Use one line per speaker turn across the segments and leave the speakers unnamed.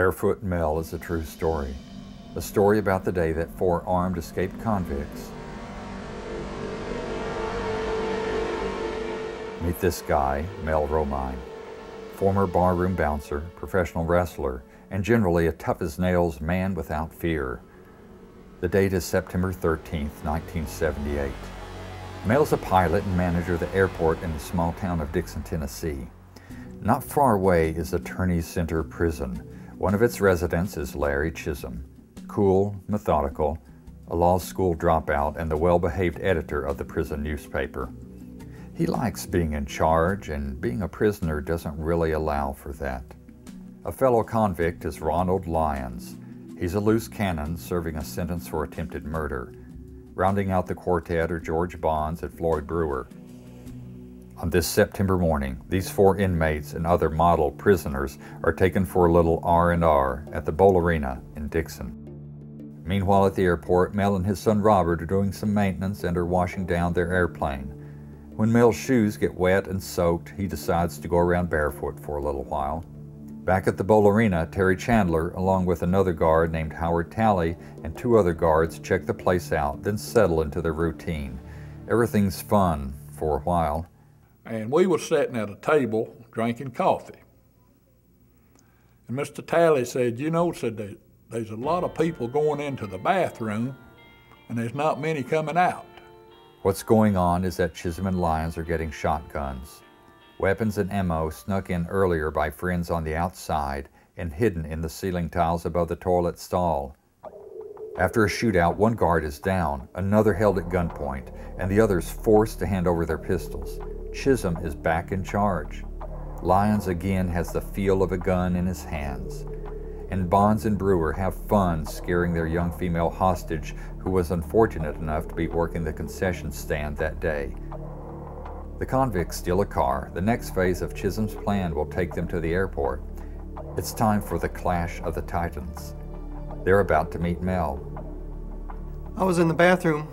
Barefoot Mel is a true story. A story about the day that 4 armed escaped convicts. Meet this guy, Mel Romine. Former barroom bouncer, professional wrestler, and generally a tough-as-nails man without fear. The date is September 13th, 1978. Mel's a pilot and manager of the airport in the small town of Dixon, Tennessee. Not far away is Attorney Center Prison. One of its residents is Larry Chisholm. Cool, methodical, a law school dropout, and the well-behaved editor of the prison newspaper. He likes being in charge, and being a prisoner doesn't really allow for that. A fellow convict is Ronald Lyons. He's a loose cannon serving a sentence for attempted murder. Rounding out the quartet are George Bonds and Floyd Brewer. On this September morning, these 4 inmates and other model prisoners are taken for a little R&R at the Bowl Arena in Dixon. Meanwhile at the airport, Mel and his son Robert are doing some maintenance and are washing down their airplane. When Mel's shoes get wet and soaked, he decides to go around barefoot for a little while. Back at the Bowl Arena, Terry Chandler, along with another guard named Howard Talley, and 2 other guards check the place out, then settle into their routine. Everything's fun for a while.
And we were sitting at a table drinking coffee. And Mr. Talley said, there's a lot of people going into the bathroom and there's not many coming out.
What's going on is that Chisholm and Lyons are getting shotguns. Weapons and ammo snuck in earlier by friends on the outside and hidden in the ceiling tiles above the toilet stall. After a shootout, one guard is down, another held at gunpoint, and the others forced to hand over their pistols. Chisholm is back in charge. Lyons again has the feel of a gun in his hands. And Bonds and Brewer have fun scaring their young female hostage who was unfortunate enough to be working the concession stand that day. The convicts steal a car. The next phase of Chisholm's plan will take them to the airport. It's time for the clash of the titans. They're about to meet Mel.
I was in the bathroom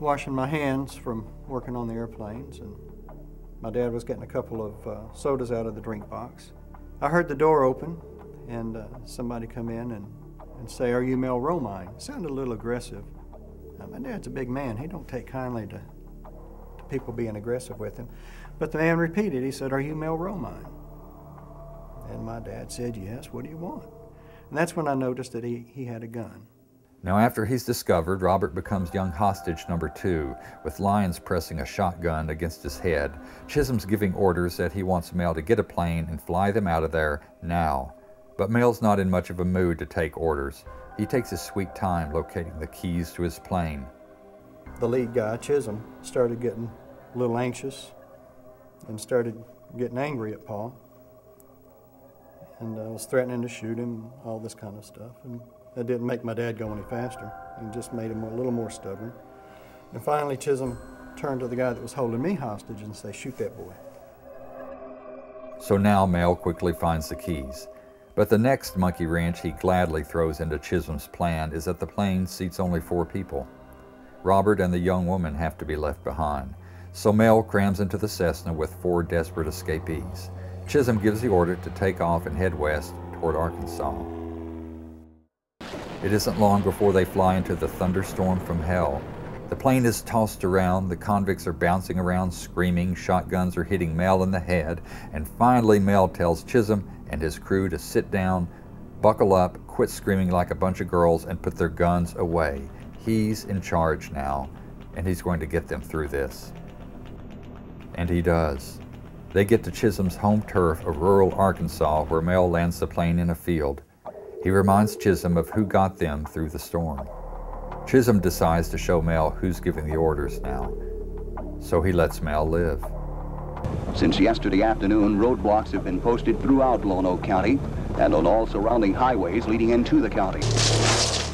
washing my hands from working on the airplanes, and my dad was getting a couple of sodas out of the drink box. I heard the door open and somebody come in and say, "Are you Mel Romine?" It sounded a little aggressive. My dad's a big man. He don't take kindly to people being aggressive with him. But the man repeated, he said, "Are you Mel Romine?" And my dad said, "Yes, what do you want?" And that's when I noticed that he had a gun.
Now after he's discovered, Robert becomes young hostage number 2, with Lyons pressing a shotgun against his head. Chisholm's giving orders that he wants Mel to get a plane and fly them out of there now. But Mel's not in much of a mood to take orders. He takes his sweet time locating the keys to his plane.
The lead guy, Chisholm, started getting a little anxious and started getting angry at Paul. And was threatening to shoot him, all this kind of stuff. And that didn't make my dad go any faster. It just made him a little more stubborn. And finally, Chisholm turned to the guy that was holding me hostage and said, "Shoot that boy."
So now Mel quickly finds the keys. But the next monkey wrench he gladly throws into Chisholm's plan is that the plane seats only 4 people. Robert and the young woman have to be left behind. So Mel crams into the Cessna with 4 desperate escapees. Chisholm gives the order to take off and head west toward Arkansas. It isn't long before they fly into the thunderstorm from hell. The plane is tossed around, the convicts are bouncing around screaming, shotguns are hitting Mel in the head, and finally Mel tells Chisholm and his crew to sit down, buckle up, quit screaming like a bunch of girls, and put their guns away. He's in charge now, and he's going to get them through this. And he does. They get to Chisholm's home turf of rural Arkansas, where Mel lands the plane in a field. He reminds Chisholm of who got them through the storm. Chisholm decides to show Mel who's giving the orders now. So he lets Mel live.
Since yesterday afternoon, roadblocks have been posted throughout Lonoke County and on all surrounding highways leading into the county.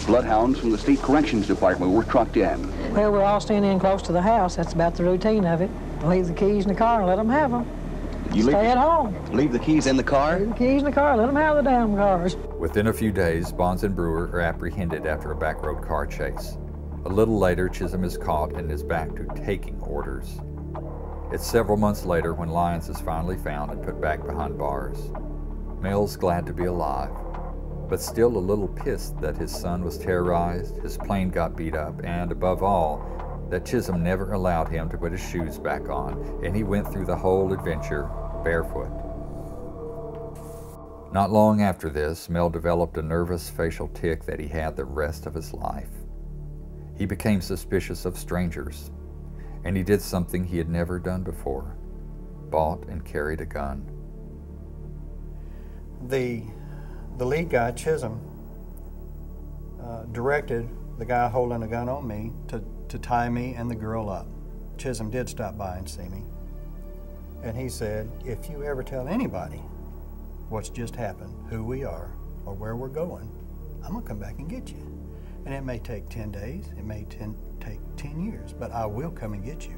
Bloodhounds from the State Corrections Department were trucked in.
Well, we're all staying in close to the house. That's about the routine of it. Leave the keys in the car and let them have them. Stay at home.
Leave the keys in the car?
Leave the keys in the car. Let them have the damn cars.
Within a few days, Bonds and Brewer are apprehended after a backroad car chase. A little later, Chisholm is caught and is back to taking orders. It's several months later when Lyons is finally found and put back behind bars. Mel's glad to be alive. but still a little pissed that his son was terrorized, his plane got beat up, and above all, that Chisholm never allowed him to put his shoes back on, and he went through the whole adventure barefoot. Not long after this, Mel developed a nervous facial tic that he had the rest of his life. He became suspicious of strangers, and he did something he had never done before: bought and carried a gun.
The lead guy, Chisholm, directed the guy holding a gun on me to tie me and the girl up. Chisholm did stop by and see me, and he said, "If you ever tell anybody what's just happened, who we are, or where we're going, I'm gonna come back and get you. And it may take 10 days, it may take 10 years, but I will come and get you."